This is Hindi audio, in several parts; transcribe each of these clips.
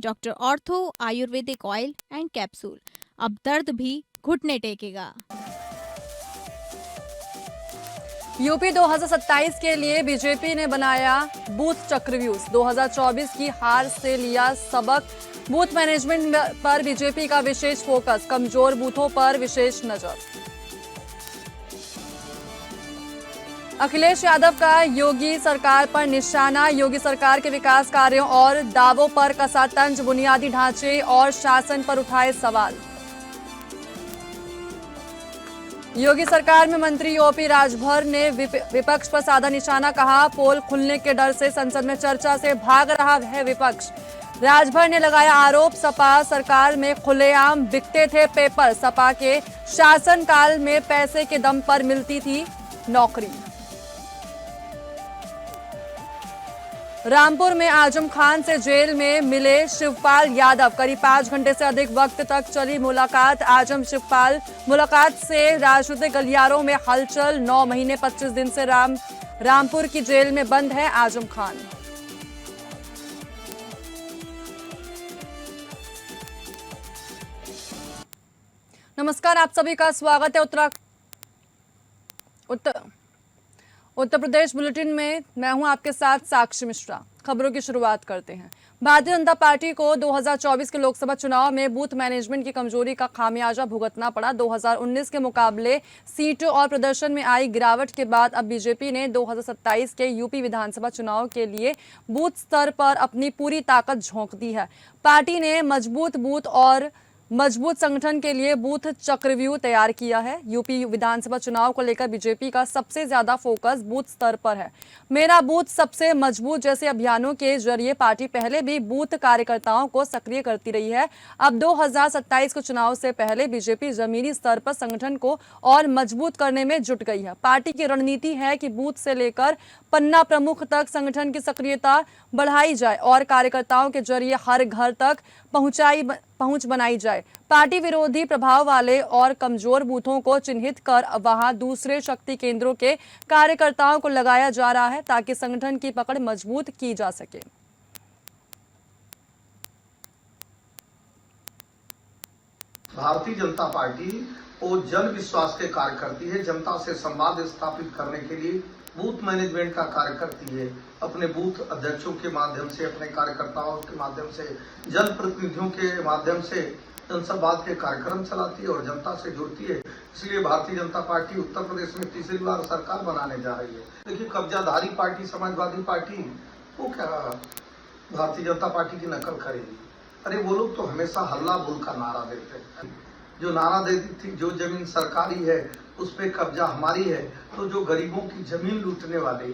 Doctor ortho Ayurvedic oil and capsule. अब दर्द भी घुटने टेकेगा। यूपी 2027 के लिए बीजेपी ने बनाया बूथ चक्रव्यूह। 2024 की हार से लिया सबक। बूथ मैनेजमेंट पर बीजेपी का विशेष फोकस, कमजोर बूथों पर विशेष नजर। अखिलेश यादव का योगी सरकार पर निशाना। योगी सरकार के विकास कार्यों और दावों पर कसा तंज। बुनियादी ढांचे और शासन पर उठाए सवाल। योगी सरकार में मंत्री ओपी राजभर ने विपक्ष पर साधा निशाना। कहा, पोल खुलने के डर से संसद में चर्चा से भाग रहा है विपक्ष। राजभर ने लगाया आरोप, सपा सरकार में खुलेआम बिकते थे पेपर। सपा के शासनकाल में पैसे के दम पर मिलती थी नौकरी। रामपुर में आजम खान से जेल में मिले शिवपाल यादव। करीब 5 घंटे से अधिक वक्त तक चली मुलाकात। आजम शिवपाल मुलाकात से राजनीतिक गलियारों में हलचल। 9 महीने 25 दिन से रामपुर की जेल में बंद है आजम खान। नमस्कार, आप सभी का स्वागत है उत्तर प्रदेश बुलेटिन में। मैं हूं आपके साथ साक्षी मिश्रा। खबरों की शुरुआत करते हैं। भारतीय जनता पार्टी को 2024 के लोकसभा चुनाव में बूथ मैनेजमेंट की कमजोरी का खामियाजा भुगतना पड़ा। 2019 के मुकाबले सीटों और प्रदर्शन में आई गिरावट के बाद अब बीजेपी ने 2027 के यूपी विधानसभा चुनाव के लिए बूथ स्तर पर अपनी पूरी ताकत झोंक दी है। पार्टी ने मजबूत बूथ और मजबूत संगठन के लिए बूथ चक्रव्यूह तैयार किया है। यूपी विधानसभा चुनाव को लेकर बीजेपी का सबसे ज्यादा फोकस बूथ स्तर पर है। मेरा बूथ सबसे मजबूत जैसे अभियानों के जरिए पार्टी पहले भी बूथ कार्यकर्ताओं को सक्रिय करती रही है। अब 2027 के चुनाव से पहले बीजेपी जमीनी स्तर पर संगठन को और मजबूत करने में जुट गई है। पार्टी की रणनीति है कि बूथ से लेकर पन्ना प्रमुख तक संगठन की सक्रियता बढ़ाई जाए और कार्यकर्ताओं के जरिए हर घर तक पहुंच बनाई जाए। पार्टी विरोधी प्रभाव वाले और कमजोर बूथों को चिन्हित कर वहां दूसरे शक्ति केंद्रों के कार्यकर्ताओं को लगाया जा रहा है ताकि संगठन की पकड़ मजबूत की जा सके। भारतीय जनता पार्टी वो जन विश्वास के कार्य करती है। जनता से संवाद स्थापित करने के लिए बूथ मैनेजमेंट का कार्य करती है। अपने बूथ अध्यक्षों के माध्यम से, अपने कार्यकर्ताओं के माध्यम से, जनप्रतिनिधियों के माध्यम से जनसंवाद के कार्यक्रम चलाती है और जनता से जुड़ती है। इसलिए भारतीय जनता पार्टी उत्तर प्रदेश में तीसरी बार सरकार बनाने जा रही है। देखिए, कब्जाधारी पार्टी समाजवादी पार्टी वो क्या भारतीय जनता पार्टी की नकल करेगी? अरे वो लोग तो हमेशा हल्ला बोल का नारा देते हैं। जो नारा देती थी, जो जमीन सरकारी है उस पे कब्जा हमारी है, तो जो गरीबों की जमीन लूटने वाले,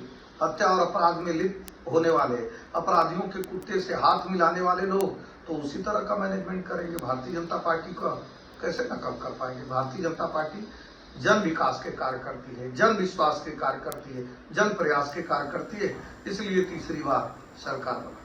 हत्या और अपराध में लिप्त होने वाले, अपराधियों के कुत्ते से हाथ मिलाने वाले लोग तो उसी तरह का मैनेजमेंट करेंगे। भारतीय जनता पार्टी को कैसे नकल कर पाएंगे? भारतीय जनता पार्टी जन विकास के कार्य करती है, जन विश्वास के कार्य करती है, जन प्रयास के कार्य करती है। इसलिए तीसरी बार सरकार बना।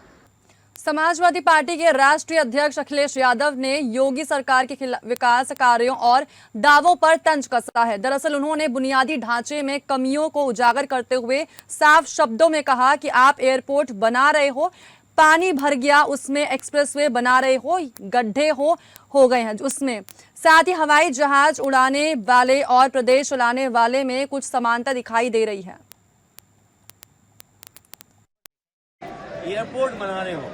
समाजवादी पार्टी के राष्ट्रीय अध्यक्ष अखिलेश यादव ने योगी सरकार के विकास कार्यों और दावों पर तंज कसा है। दरअसल उन्होंने बुनियादी ढांचे में कमियों को उजागर करते हुए साफ शब्दों में कहा कि आप एयरपोर्ट बना रहे हो, पानी भर गया उसमें, एक्सप्रेसवे बना रहे हो, गड्ढे हो गए हैं उसमें। साथ ही हवाई जहाज उड़ाने वाले और प्रदेश चलाने वाले में कुछ समानता दिखाई दे रही है। एयरपोर्ट बना रहे हो,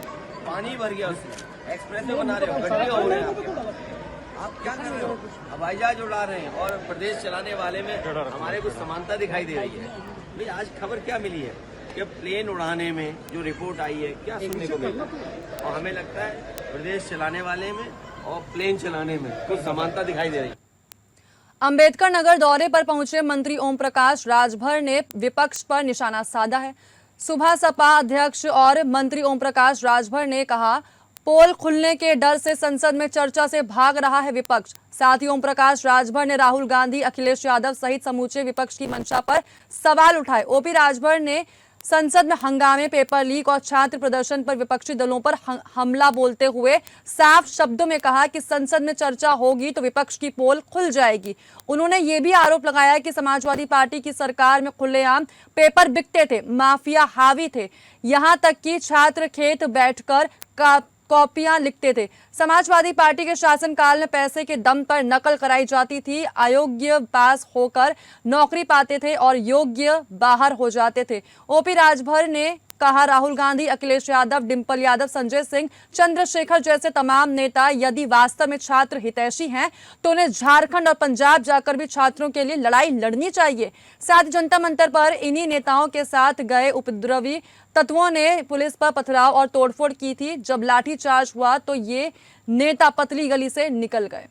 पानी भर गया उसमें, एक्सप्रेसवे बना रहे हो, गड्ढे हो रहे हैं, आप क्या कर रहे हो? हवाई जहाज उड़ा रहे हैं और प्रदेश चलाने वाले में हमारे कुछ समानता दिखाई दे रही है। भाई आज खबर क्या मिली है कि प्लेन उड़ाने में जो रिपोर्ट आई है क्या सुनने को मिला, और हमें लगता है प्रदेश चलाने वाले में और प्लेन चलाने में कुछ समानता दिखाई दे रही है। अंबेडकर नगर दौरे पर पहुंचे मंत्री ओम प्रकाश राजभर ने विपक्ष पर निशाना साधा है। सुबह सपा अध्यक्ष और मंत्री ओम प्रकाश राजभर ने कहा, पोल खुलने के डर से संसद में चर्चा से भाग रहा है विपक्ष। साथ ही ओम प्रकाश राजभर ने राहुल गांधी, अखिलेश यादव सहित समूचे विपक्ष की मंशा पर सवाल उठाए। ओपी राजभर ने संसद में हंगामे, पेपर लीक और छात्र प्रदर्शन पर विपक्षी दलों पर हमला बोलते हुए साफ शब्दों में कहा कि संसद में चर्चा होगी तो विपक्ष की पोल खुल जाएगी। उन्होंने ये भी आरोप लगाया कि समाजवादी पार्टी की सरकार में खुलेआम पेपर बिकते थे, माफिया हावी थे, यहां तक कि छात्र खेत बैठकर कॉपियां लिखते थे। समाजवादी पार्टी के शासनकाल में पैसे के दम पर नकल कराई जाती थी। अयोग्य पास होकर नौकरी पाते थे और योग्य बाहर हो जाते थे। ओपी राजभर ने कहा, राहुल गांधी, अखिलेश यादव, डिंपल यादव, संजय सिंह, चंद्रशेखर जैसे तमाम नेता यदि वास्तव में छात्र हितैषी हैं तो उन्हें झारखंड और पंजाब जाकर भी छात्रों के लिए लड़ाई लड़नी चाहिए। साथ ही जनता मंतर पर इन्हीं नेताओं के साथ गए उपद्रवी तत्वों ने पुलिस पर पथराव और तोड़फोड़ की थी। जब लाठीचार्ज हुआ तो ये नेता पतली गली से निकल गए।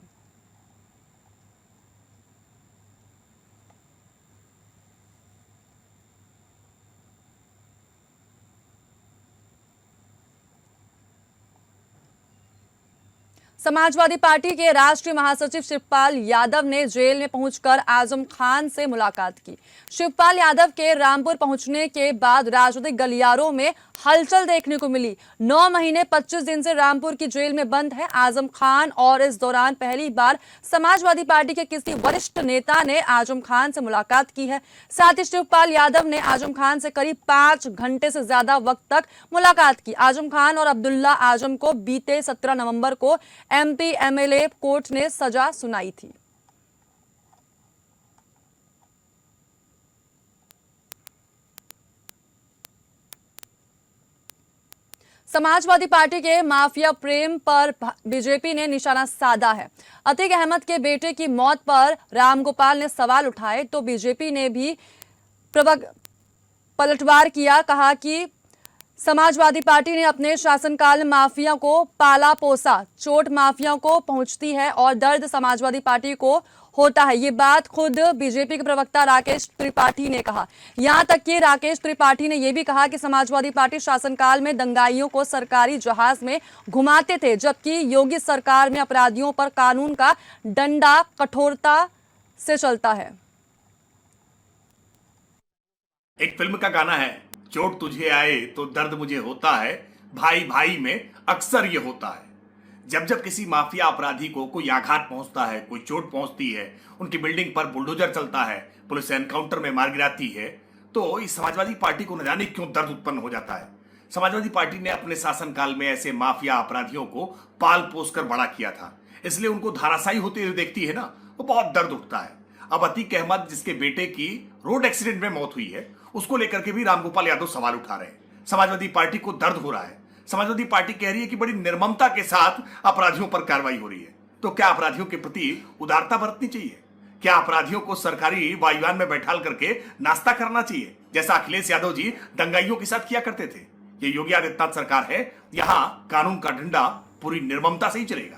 समाजवादी पार्टी के राष्ट्रीय महासचिव शिवपाल यादव ने जेल में पहुंचकर आजम खान से मुलाकात की। शिवपाल यादव के रामपुर पहुंचने के बाद राजनीतिक गलियारों में हलचल देखने को मिली। 9 महीने 25 दिन से रामपुर की जेल में बंद है आजम खान और इस दौरान पहली बार समाजवादी पार्टी के किसी वरिष्ठ नेता ने आजम खान से मुलाकात की है। साथ ही शिवपाल यादव ने आजम खान से करीब 5 घंटे से ज्यादा वक्त तक मुलाकात की। आजम खान और अब्दुल्ला आजम को बीते 17 नवंबर को एमपी एमएलए कोर्ट ने सजा सुनाई थी। समाजवादी पार्टी के माफिया प्रेम पर बीजेपी ने निशाना साधा है। अतीक अहमद के बेटे की मौत पर रामगोपाल ने सवाल उठाए तो बीजेपी ने भी पलटवार किया। कहा कि समाजवादी पार्टी ने अपने शासनकाल में माफिया को पाला पोसा, चोट माफिया को पहुंचती है और दर्द समाजवादी पार्टी को होता है। ये बात खुद बीजेपी के प्रवक्ता राकेश त्रिपाठी ने कहा। यहां तक कि राकेश त्रिपाठी ने यह भी कहा कि समाजवादी पार्टी शासनकाल में दंगाइयों को सरकारी जहाज में घुमाते थे, जबकि योगी सरकार में अपराधियों पर कानून का डंडा कठोरता से चलता है। एक फिल्म का गाना है, चोट तुझे आए तो दर्द मुझे होता है, भाई भाई में अक्सर ये होता है। जब जब किसी माफिया अपराधी को कोई आघात पहुंचता है, कोई चोट पहुंचती है, उनकी बिल्डिंग पर बुलडोजर चलता है, पुलिस एनकाउंटर में मार गिराती है, तो इस समाजवादी पार्टी को न जाने क्यों दर्द उत्पन्न हो जाता है। समाजवादी पार्टी ने अपने शासनकाल में ऐसे माफिया अपराधियों को पाल पोस कर बड़ा किया था, इसलिए उनको धाराशायी होते हुए देखती है ना, वो बहुत दर्द उठता है। अब अतीक अहमद, जिसके बेटे की रोड एक्सीडेंट में मौत हुई है, उसको लेकर के भी रामगोपाल यादव सवाल उठा रहे हैं। समाजवादी पार्टी को दर्द हो रहा है। समाजवादी पार्टी कह रही है कि बड़ी निर्ममता के साथ अपराधियों पर कार्रवाई हो रही है। तो क्या अपराधियों के प्रति उदारता बरतनी चाहिए? क्या अपराधियों को सरकारी वायुयान में बैठाल करके नाश्ता करना चाहिए, जैसा अखिलेश यादव जी दंगाइयों के साथ किया करते थे? ये योगी आदित्यनाथ सरकार है, यहां कानून का डंडा पूरी निर्ममता से ही चलेगा।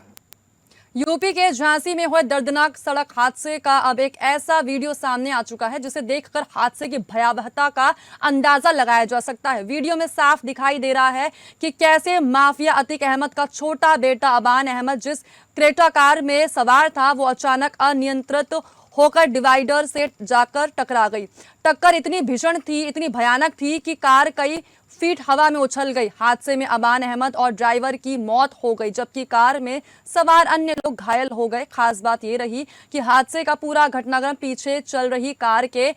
यूपी के झांसी में हुए दर्दनाक सड़क हादसे का अब एक ऐसा वीडियो सामने आ चुका है जिसे देखकर हादसे की भयावहता का अंदाजा लगाया जा सकता है। वीडियो में साफ दिखाई दे रहा है कि कैसे माफिया अतीक अहमद का छोटा बेटा अबान अहमद, जिस क्रेटा कार में सवार था, वो अचानक अनियंत्रित होकर डिवाइडर से जाकर टकरा गई। टक्कर इतनी भीषण थी, इतनी भयानक थी कि कार कई फीट हवा में उछल गई। हादसे में अबान अहमद और ड्राइवर की मौत हो गई, जबकि कार में सवार अन्य लोग घायल हो गए। खास बात यह रही कि हादसे का पूरा घटनाक्रम पीछे चल रही कार के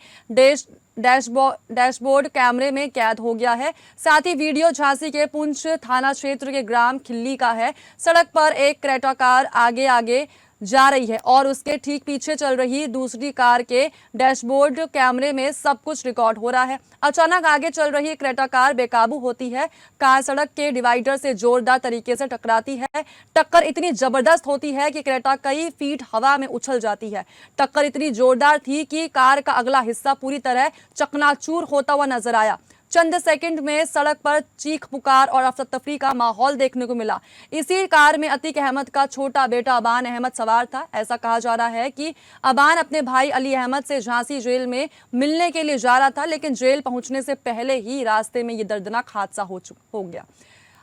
डैशबोर्ड कैमरे में कैद हो गया है। साथ ही वीडियो झांसी के पुंछ थाना क्षेत्र के ग्राम खिल्ली का है। सड़क पर एक क्रेटा कार आगे आगे जा रही है और उसके ठीक पीछे चल रही दूसरी कार के डैशबोर्ड कैमरे में सब कुछ रिकॉर्ड हो रहा है। अचानक आगे चल रही क्रेटा कार बेकाबू होती है। कार सड़क के डिवाइडर से जोरदार तरीके से टकराती है। टक्कर इतनी जबरदस्त होती है कि क्रेटा कई फीट हवा में उछल जाती है। टक्कर इतनी जोरदार थी कि कार का अगला हिस्सा पूरी तरह चकनाचूर होता हुआ नजर आया। चंद सेकंड में सड़क पर चीख पुकार और अफरा-तफरी का माहौल देखने को मिला। इसी कार में अतीक अहमद का छोटा बेटा अबान अहमद सवार था। ऐसा कहा जा रहा है कि अबान अपने भाई अली अहमद से झांसी जेल में मिलने के लिए जा रहा था, लेकिन जेल पहुंचने से पहले ही रास्ते में ये दर्दनाक हादसा हो गया।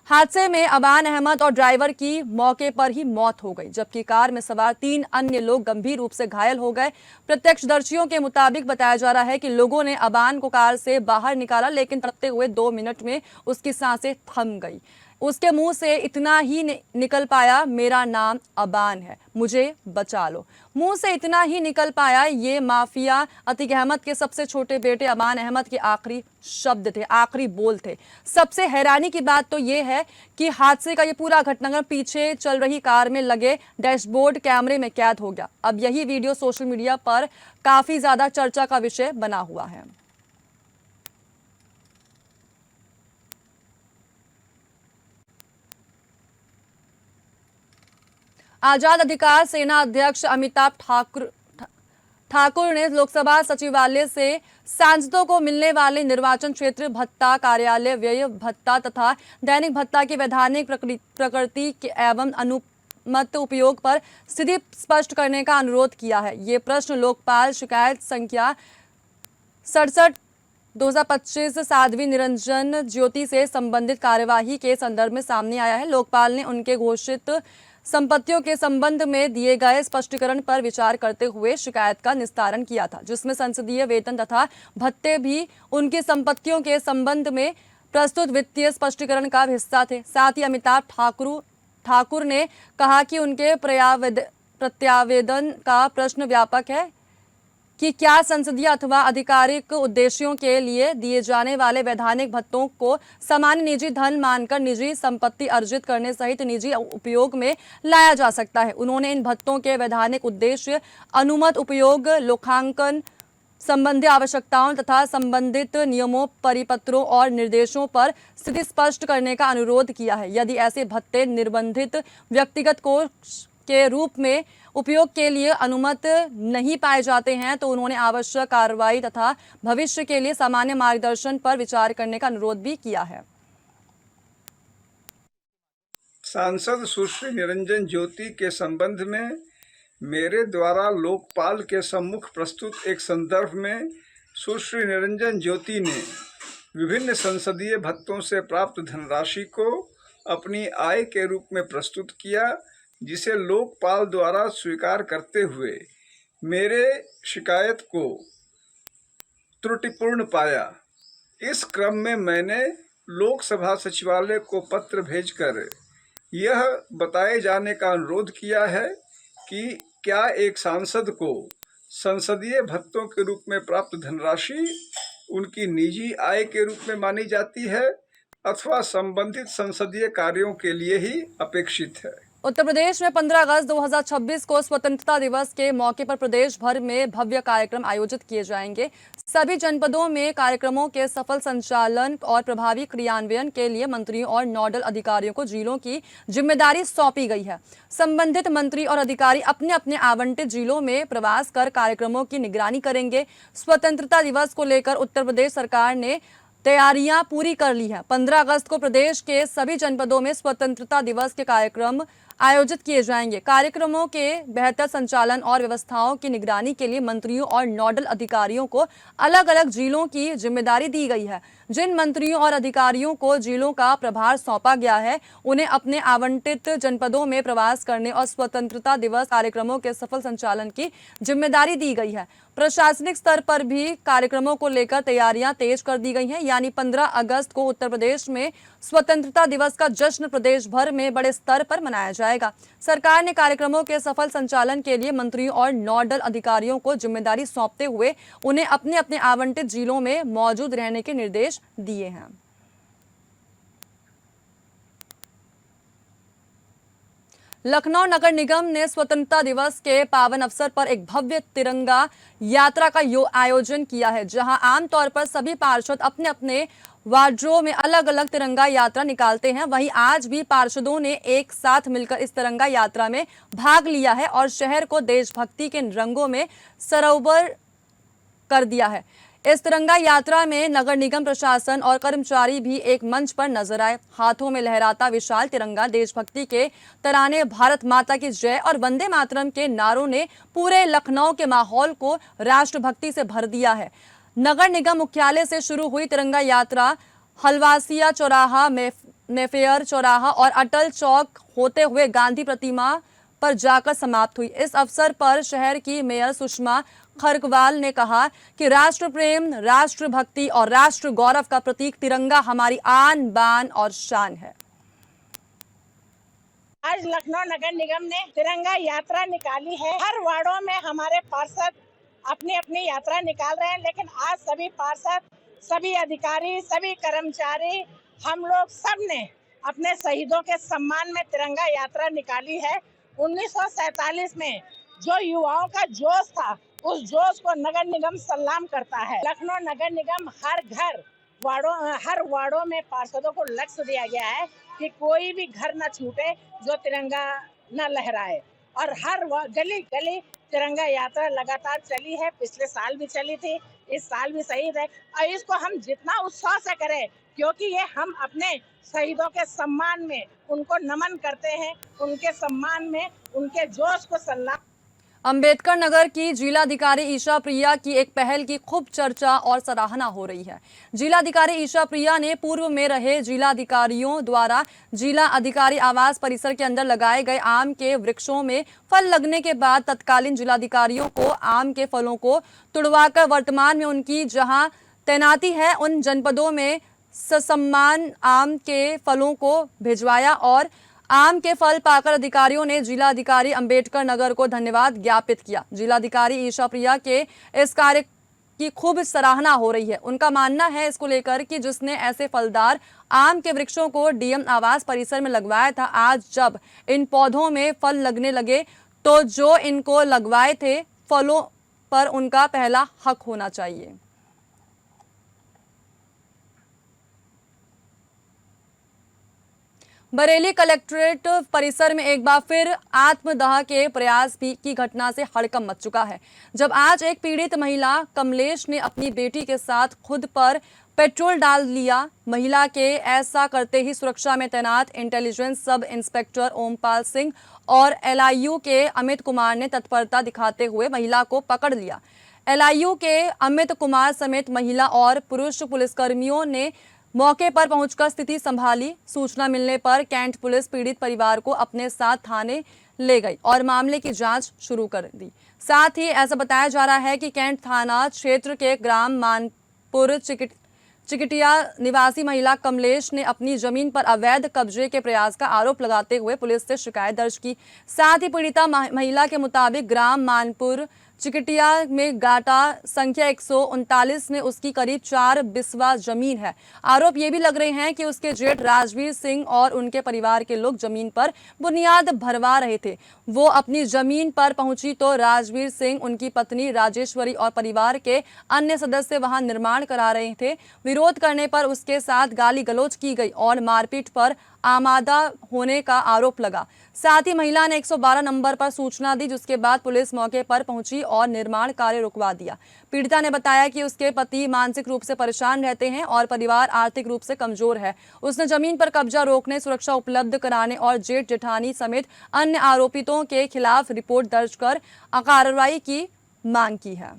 हादसे में अबान अहमद और ड्राइवर की मौके पर ही मौत हो गई, जबकि कार में सवार 3 अन्य लोग गंभीर रूप से घायल हो गए। प्रत्यक्षदर्शियों के मुताबिक बताया जा रहा है कि लोगों ने अबान को कार से बाहर निकाला, लेकिन तड़पते हुए 2 मिनट में उसकी सांसें थम गई। उसके मुंह से इतना ही निकल पाया, मेरा नाम अबान है, मुझे बचा लो। मुंह से इतना ही निकल पाया, ये माफिया अतीक अहमद के सबसे छोटे बेटे अबान अहमद के आखिरी शब्द थे, आखिरी बोल थे। सबसे हैरानी की बात तो ये है कि हादसे का ये पूरा घटनाक्रम पीछे चल रही कार में लगे डैशबोर्ड कैमरे में कैद हो गया। अब यही वीडियो सोशल मीडिया पर काफी ज्यादा चर्चा का विषय बना हुआ है। आजाद अधिकार सेना अध्यक्ष अमिताभ ठाकुर ने लोकसभा सचिवालय से सांसदों को मिलने वाले निर्वाचन क्षेत्र भत्ता, कार्यालय व्यय भत्ता तथा दैनिक भत्ता की वैधानिक प्रकृति एवं अनुमत उपयोग पर स्थिति स्पष्ट करने का अनुरोध किया है। ये प्रश्न लोकपाल शिकायत संख्या 67/2025 साध्वी निरंजन ज्योति से संबंधित कार्यवाही के संदर्भ में सामने आया है। लोकपाल ने उनके घोषित संपत्तियों के संबंध में दिए गए स्पष्टीकरण पर विचार करते हुए शिकायत का निस्तारण किया था, जिसमें संसदीय वेतन तथा भत्ते भी उनकी संपत्तियों के संबंध में प्रस्तुत वित्तीय स्पष्टीकरण का हिस्सा थे। साथ ही अमिताभ ठाकुर ने कहा कि उनके प्रत्यावेदन का प्रश्न व्यापक है कि क्या संसदीय अथवा आधिकारिक उद्देश्यों के लिए दिए जाने वाले वैधानिक भत्तों को सामान्य निजी धन मानकर निजी संपत्ति अर्जित करने सहित निजी उपयोग में लाया जा सकता है। उन्होंने इन भत्तों के वैधानिक उद्देश्य, अनुमत उपयोग, लेखांकन संबंधी आवश्यकताओं तथा संबंधित नियमों, परिपत्रों और निर्देशों पर स्थिति स्पष्ट करने का अनुरोध किया है। यदि ऐसे भत्ते निर्बंधित व्यक्तिगत कोष के रूप में उपयोग के लिए अनुमत नहीं पाए जाते हैं तो उन्होंने आवश्यक कार्रवाई तथा भविष्य के लिए सामान्य मार्गदर्शन पर विचार करने का अनुरोध भी किया है। सांसद सुश्री निरंजन ज्योति के संबंध में मेरे द्वारा लोकपाल के सम्मुख प्रस्तुत एक संदर्भ में सुश्री निरंजन ज्योति ने विभिन्न संसदीय भत्तों से प्राप्त धनराशि को अपनी आय के रूप में प्रस्तुत किया, जिसे लोकपाल द्वारा स्वीकार करते हुए मेरे शिकायत को त्रुटिपूर्ण पाया। इस क्रम में मैंने लोकसभा सचिवालय को पत्र भेजकर यह बताए जाने का अनुरोध किया है कि क्या एक सांसद को संसदीय भत्तों के रूप में प्राप्त धनराशि उनकी निजी आय के रूप में मानी जाती है अथवा संबंधित संसदीय कार्यों के लिए ही अपेक्षित है। उत्तर प्रदेश में 15 अगस्त 2026 को स्वतंत्रता दिवस के मौके पर प्रदेश भर में भव्य कार्यक्रम आयोजित किए जाएंगे। सभी जनपदों में कार्यक्रमों के सफल संचालन और प्रभावी क्रियान्वयन के लिए मंत्रियों और नोडल अधिकारियों को जिलों की जिम्मेदारी सौंपी गई है। संबंधित मंत्री और अधिकारी अपने अपने आवंटित जिलों में प्रवास कर कार्यक्रमों की निगरानी करेंगे। स्वतंत्रता दिवस को लेकर उत्तर प्रदेश सरकार ने तैयारियां पूरी कर ली है। 15 अगस्त को प्रदेश के सभी जनपदों में स्वतंत्रता दिवस के कार्यक्रम आयोजित किए जाएंगे। कार्यक्रमों के बेहतर संचालन और व्यवस्थाओं की निगरानी के लिए मंत्रियों और नोडल अधिकारियों को अलग अलग जिलों की जिम्मेदारी दी गई है। जिन मंत्रियों और अधिकारियों को जिलों का प्रभार सौंपा गया है, उन्हें अपने आवंटित जनपदों में प्रवास करने और स्वतंत्रता दिवस कार्यक्रमों के सफल संचालन की जिम्मेदारी दी गई है। प्रशासनिक स्तर पर भी कार्यक्रमों को लेकर तैयारियां तेज कर दी गई हैं। यानी 15 अगस्त को उत्तर प्रदेश में स्वतंत्रता दिवस का जश्न प्रदेश भर में बड़े स्तर पर मनाया जाएगा। सरकार ने कार्यक्रमों के सफल संचालन के लिए मंत्रियों और नोडल अधिकारियों को जिम्मेदारी सौंपते हुए उन्हें अपने अपने आवंटित जिलों में मौजूद रहने के निर्देश दिए हैं। लखनऊ नगर निगम ने स्वतंत्रता दिवस के पावन अवसर पर एक भव्य तिरंगा यात्रा का आयोजन किया है, जहां आमतौर पर सभी पार्षद अपने अपने वार्ड्रोब में अलग अलग तिरंगा यात्रा निकालते हैं। वहीं आज भी पार्षदों ने एक साथ मिलकर इस तिरंगा यात्रा में भाग लिया है और शहर को देशभक्ति के रंगों में सरोवर कर दिया है। इस तिरंगा यात्रा में नगर निगम प्रशासन और कर्मचारी भी एक मंच पर नजर आए। हाथों में लहराता विशाल तिरंगा, देशभक्ति के तराने, भारत माता की जय और वंदे मातरम के नारों ने पूरे लखनऊ के माहौल को राष्ट्रभक्ति से भर दिया है। नगर निगम मुख्यालय से शुरू हुई तिरंगा यात्रा हलवासिया चौराहा, मेफेयर चौराहा और अटल चौक होते हुए गांधी प्रतिमा पर जाकर समाप्त हुई। इस अवसर पर शहर की मेयर सुषमा खरकवाल ने कहा कि राष्ट्र प्रेम, राष्ट्रभक्ति और राष्ट्र गौरव का प्रतीक तिरंगा हमारी आन बान और शान है। आज लखनऊ नगर निगम ने तिरंगा यात्रा निकाली है। हर वार्डों में हमारे पार्षद अपनी अपनी यात्रा निकाल रहे हैं, लेकिन आज सभी पार्षद, सभी अधिकारी, सभी कर्मचारी, हम लोग सब ने अपने शहीदों के सम्मान में तिरंगा यात्रा निकाली है। 1947 में जो युवाओं का जोश था, उस जोश को नगर निगम सलाम करता है। लखनऊ नगर निगम हर वार्डों में पार्षदों को लक्ष्य दिया गया है कि कोई भी घर न छूटे जो तिरंगा न लहराए, और हर गली गली तिरंगा यात्रा लगातार चली है। पिछले साल भी चली थी, इस साल भी सही है, और इसको हम जितना उत्साह से करें, क्योंकि ये हम अपने शहीदों के सम्मान में उनको नमन करते हैं, उनके सम्मान में उनके जोश को सलाम। अंबेडकर नगर की जिलाधिकारी ईशा प्रिया की एक पहल की खूब चर्चा और सराहना हो रही है। जिलाधिकारी ईशा प्रिया ने पूर्व में रहे जिलाधिकारियों द्वारा जिला अधिकारी आवास परिसर के अंदर लगाए गए आम के वृक्षों में फल लगने के बाद तत्कालीन जिलाधिकारियों को आम के फलों को तुड़वाकर वर्तमान में उनकी जहां तैनाती है उन जनपदों में ससम्मान आम के फलों को भिजवाया और आम के फल पाकर अधिकारियों ने जिलाधिकारी अंबेडकर नगर को धन्यवाद ज्ञापित किया। जिलाधिकारी ईशा प्रिया के इस कार्य की खूब सराहना हो रही है। उनका मानना है इसको लेकर कि जिसने ऐसे फलदार आम के वृक्षों को डीएम आवास परिसर में लगवाया था, आज जब इन पौधों में फल लगने लगे तो जो इनको लगवाए थे फलों पर उनका पहला हक होना चाहिए। बरेली कलेक्ट्रेट परिसर में एक बार फिर आत्मदाह के प्रयास की घटना से हड़कंप मच चुका है, जब आज एक पीड़ित महिला कमलेश ने अपनी बेटी के साथ खुद पर पेट्रोल डाल लिया। महिला के ऐसा करते ही सुरक्षा में तैनात intelligence sub inspector Ompal Singh और एलआईयू के अमित कुमार ने तत्परता दिखाते हुए महिला को पकड़ लिया। एलआईयू के अमित कुमार समेत महिला और पुरुष पुलिसकर्मियों ने मौके पर पहुंचकर स्थिति संभाली। सूचना मिलने पर कैंट पुलिस पीड़ित परिवार को अपने साथ थाने ले गई और मामले की जांच शुरू कर दी। साथ ही ऐसा बताया जा रहा है कि कैंट थाना क्षेत्र के ग्राम मानपुर चिकटिया निवासी महिला कमलेश ने अपनी जमीन पर अवैध कब्जे के प्रयास का आरोप लगाते हुए पुलिस से शिकायत दर्ज की। साथ ही पीड़िता महिला के मुताबिक ग्राम मानपुर चिकटिया में गाटा संख्या 139 में उसकी करीब 4 बिस्वा जमीन है। आरोप ये भी लग रहे हैं कि उसके जेठ राजवीर सिंह और उनके परिवार के लोग जमीन पर बुनियाद भरवा रहे थे। वो अपनी जमीन पर पहुंची तो राजवीर सिंह, उनकी पत्नी राजेश्वरी और परिवार के अन्य सदस्य वहां निर्माण करा रहे थे। विरोध करने पर उसके साथ गाली गलौज की गई और मारपीट पर आमादा होने का आरोप लगा। साथ ही महिला ने 112 नंबर पर सूचना दी, जिसके बाद पुलिस मौके पर पहुंची और निर्माण कार्य रुकवा दिया। पीड़िता ने बताया कि उसके पति मानसिक रूप से परेशान रहते हैं और परिवार आर्थिक रूप से कमजोर है। उसने जमीन पर कब्जा रोकने, सुरक्षा उपलब्ध कराने और जेठ जेठानी समेत अन्य आरोपितों के खिलाफ रिपोर्ट दर्ज कर कार्रवाई की मांग की है।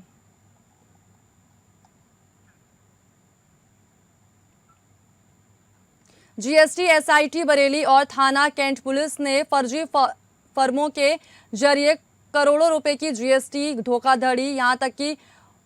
जीएसटी एसआईटी बरेली और थाना कैंट पुलिस ने फर्जी फर्मों के जरिए करोड़ों रुपए की जीएसटी धोखाधड़ी, यहां तक कि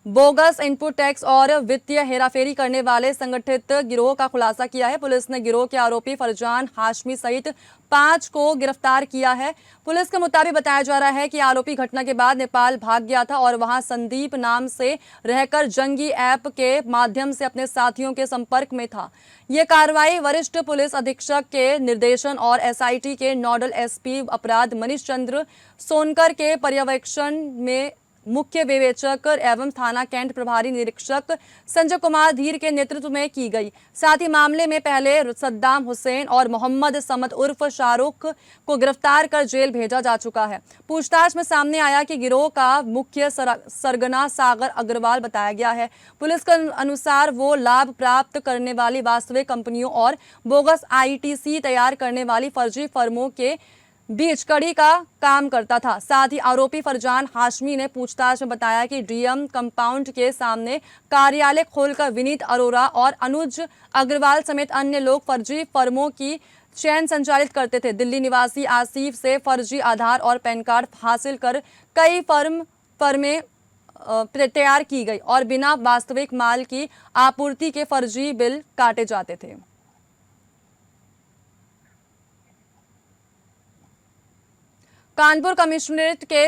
बोगस इनपुट टैक्स और वित्तीय हेराफेरी करने वाले संगठित गिरोह का खुलासा किया है। पुलिस ने गिरोह के आरोपी फरजान हाशमी सहित 5 को गिरफ्तार किया है। पुलिस के मुताबिक बताया जा रहा है कि आरोपी घटना के बाद नेपाल भाग गया था और वहां संदीप नाम से रहकर जंगी ऐप के माध्यम से अपने साथियों के संपर्क में था। ये कार्रवाई वरिष्ठ पुलिस अधीक्षक के निर्देशन और एसआईटी के नोडल एसपी अपराध मनीष चंद्र सोनकर के पर्यवेक्षण में मुख्य विवेचक एवं थाना कैंट प्रभारी निरीक्षक संजय कुमार धीर के नेतृत्व में की गई। साथ ही मामले में पहले सद्दाम हुसैन और मोहम्मद समद उर्फ शाहरुख को गिरफ्तार कर जेल भेजा जा चुका है। पूछताछ में सामने आया कि गिरोह का मुख्य सरगना सागर अग्रवाल बताया गया है। पुलिस के अनुसार वो लाभ प्राप्त करने वाली वास्तविक कंपनियों और बोगस आईटीसी तैयार करने वाली फर्जी फर्मों के बीच कड़ी का काम करता था। साथ ही आरोपी फरजान हाशमी ने पूछताछ में बताया कि डीएम कंपाउंड के सामने कार्यालय खोलकर विनीत अरोरा और अनुज अग्रवाल समेत अन्य लोग फर्जी फर्मों की चैन संचालित करते थे। दिल्ली निवासी आसिफ से फर्जी आधार और पैन कार्ड हासिल कर कई फर्में तैयार की गई और बिना वास्तविक माल की आपूर्ति के फर्जी बिल काटे जाते थे। कानपुर कमिश्नरेट के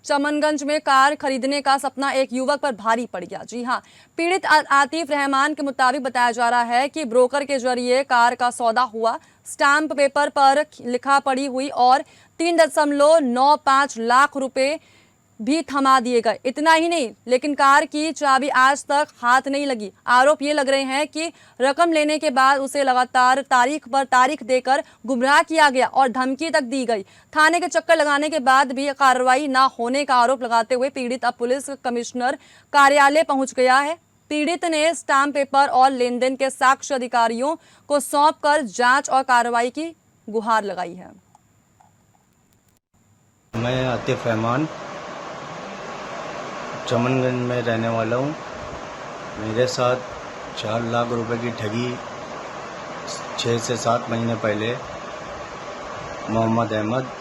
चमनगंज में कार खरीदने का सपना एक युवक पर भारी पड़ गया। जी हां, पीड़ित आतिफ रहमान के मुताबिक बताया जा रहा है कि ब्रोकर के जरिए कार का सौदा हुआ। स्टैंप पेपर पर लिखा पड़ी हुई और 3.95 लाख रुपए भी थमा दिए गए। इतना ही नहीं, लेकिन कार की चाबी आज तक हाथ नहीं लगी। आरोप ये लग रहे हैं कि रकम लेने के बाद उसे लगातार तारीख पर तारीख देकर गुमराह किया गया और धमकी तक दी गई। थाने के चक्कर लगाने के बाद भी कार्रवाई न होने का आरोप लगाते हुए पीड़ित अब पुलिस कमिश्नर कार्यालय पहुंच गया है। पीड़ित ने स्टैंप पेपर और लेन देन के साक्ष्य अधिकारियों को सौंपकर जांच और कार्रवाई की गुहार लगाई है। मैं आतिफ रहमान चमनगंज में रहने वाला हूँ। मेरे साथ 4 लाख रुपए की ठगी 6 से 7 महीने पहले मोहम्मद अहमद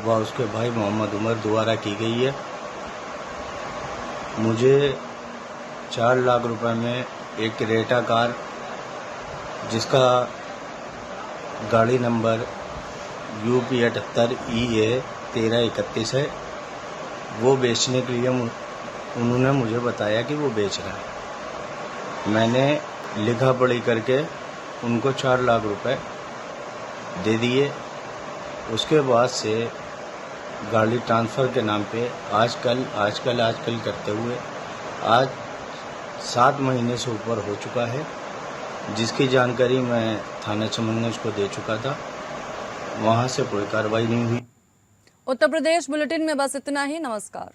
व उसके भाई मोहम्मद उमर द्वारा की गई है। मुझे 4 लाख रुपए में एक क्रेटा कार जिसका गाड़ी नंबर UP 78 EA 1331 है, वो बेचने के लिए उन्होंने मुझे बताया कि वो बेच रहा है। मैंने लिखा पढ़ी करके उनको 4 लाख रुपए दे दिए। उसके बाद से गाड़ी ट्रांसफ़र के नाम पे आजकल करते हुए आज 7 महीने से ऊपर हो चुका है, जिसकी जानकारी मैं थाना चमनगंज को दे चुका था। वहाँ से कोई कार्रवाई नहीं हुई। उत्तर प्रदेश बुलेटिन में बस इतना ही। नमस्कार।